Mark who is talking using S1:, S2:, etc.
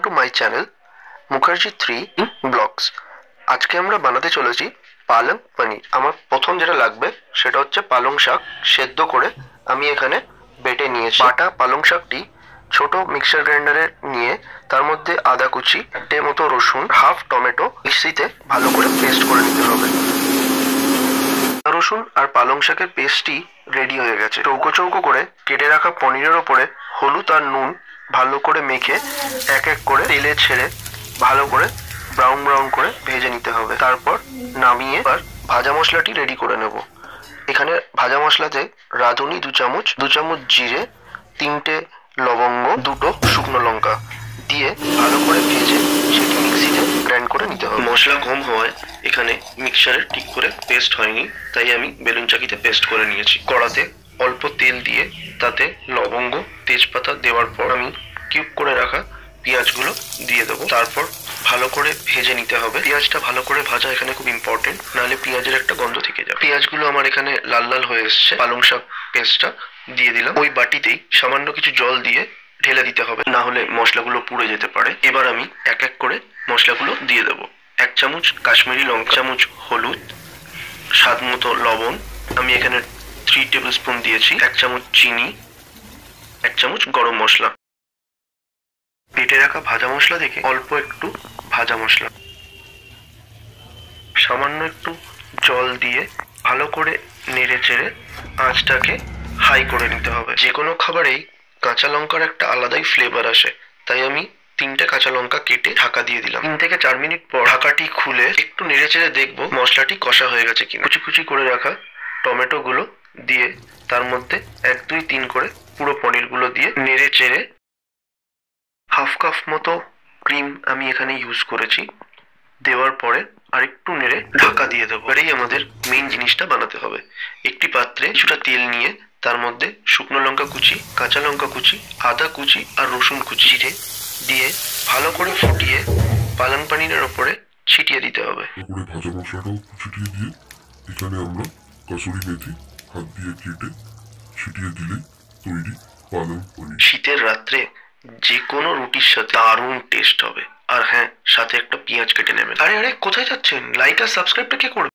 S1: Two my channel Mukherjee 3 blogs. আজকে আমরা বানাতে চলেছি পালং পনির। আমার প্রথম যেটা লাগবে সেটা হচ্ছে পালং শাক সেদ্ধ করে আমি এখানে বেটে নিয়েছি। বাটা পালং শাকটি ছোট মিক্সার গ্রাইন্ডারে নিয়ে তার মধ্যে আদা কুচি, একটা মতো রসুন, হাফ টমেটো মিক্সিতে ভালো করে পেস্ট করে নিতে হবে। রসুন আর পালং শাকের পেস্টটি রেডি হয়ে গেছে। চৌকো চৌকো করে কেটে রাখা পনিরের ওপরে হলুদ আর নুন ভালো করে মেখে এক এক করে তেলে ছেড়ে ভালো করে ব্রাউন ব্রাউন করে ভেজে নিতে হবে। তারপর নামিয়ে আর ভাজা মশলাটি রেডি করে নেব। এখানে ভাজা মশলাতে রাঁধুনি 2 চামচ, 2 চামচ জিরে, 3টে লবঙ্গ, 2টো শুকনো লঙ্কা দিয়ে ভালো করে ভেজে সেটি মিক্সিতে গ্রাইন্ড করে নিতে হবে। মশলা কম হওয়ায় এখানে মিক্সারে ঠিক করে পেস্ট হয়নি, তাই আমি বেলুন চাকিতে পেস্ট করে নিয়েছি। কড়াতে অল্প তেল দিয়ে তাতে লবঙ্গ, তেজপাতা দেওয়ার পর আমি কিউব করে রাখা পেঁয়াজগুলো দিয়ে দেবো। তারপর ভালো করে ভেজে নিতে হবে। পেঁয়াজটা ভালো করে ভাজা এখানে খুব ইম্পর্টেন্ট, নাহলে পেঁয়াজের একটা গন্ধ থেকে যাবে। পেঁয়াজগুলো আমার এখানে লাল লাল হয়ে এসছে। পালং শাক পেস্টটা দিয়ে দিলাম। ওই বাটিতেই সামান্য কিছু জল দিয়ে ঢেলে দিতে হবে, না হলে মশলাগুলো পুড়ে যেতে পারে। এবার আমি এক এক করে মশলাগুলো দিয়ে দেবো। 1 চামচ কাশ্মীরি লঙ্কা, চামচ হলুদ, স্বাদ মতো লবণ, আমি এখানে 3 টেবিল স্পুন দিয়েছি, 1 চামচ চিনি, 1 চামচ গরম মশলা। বেটে রাখা ভাজা মশলা থেকে অল্প একটু ভাজা মশলা, সামান্য একটু জল দিয়ে ভালো করে নেড়ে চেড়ে আঁচটাকে হাই করে নিতে হবে। যে কোনো খাবারেই কাঁচা লঙ্কার একটা আলাদাই ফ্লেভার আসে, তাই আমি 3টে কাঁচা লঙ্কা কেটে ঢাকা দিয়ে দিলাম। 3 থেকে 4 মিনিট পর ঢাকাটি খুলে একটু নেড়ে চেড়ে দেখবো মশলাটি কষা হয়ে গেছে কিনা। কুচি কুচি করে রাখা টমেটো গুলো দিয়ে তার মধ্যে 1 2 3 করে পুরো পনিরগুলো দিয়ে নেড়ে চেড়ে হাফ কাপ মতো ক্রিম আমি এখানে ইউজ করেছি, দেওয়ার পরে আরেকটু নেড়ে ঢাকা দিয়ে দেবো। এবারেই আমাদের মেইন জিনিসটা বানাতে হবে। একটি পাত্রে কিছুটা তেল নিয়ে তার মধ্যে শুকনো লঙ্কা কুচি, কাঁচা লঙ্কা কুচি, আদা কুচি আর রসুন কুচি দিয়ে ভালো করে ফুটিয়ে পালং পনিরের ওপরে ছিটিয়ে দিতে হবে।
S2: ভাজা মশলাটাও ছিটিয়ে দিয়ে এখানে আমরা কাসুরি মেথি হাত দিয়ে কেটে ছিটিয়ে দিলে তৈরি পালং পনির।
S1: শীতের রাত্রে যে কোনো রুটির সাথে দারুণ টেস্ট হবে। আর হ্যাঁ, সাথে একটা পেঁয়াজ কেটে নেবেন। আরে কোথায় যাচ্ছেন? লাইক আর সাবস্ক্রাইবটা কে করবে?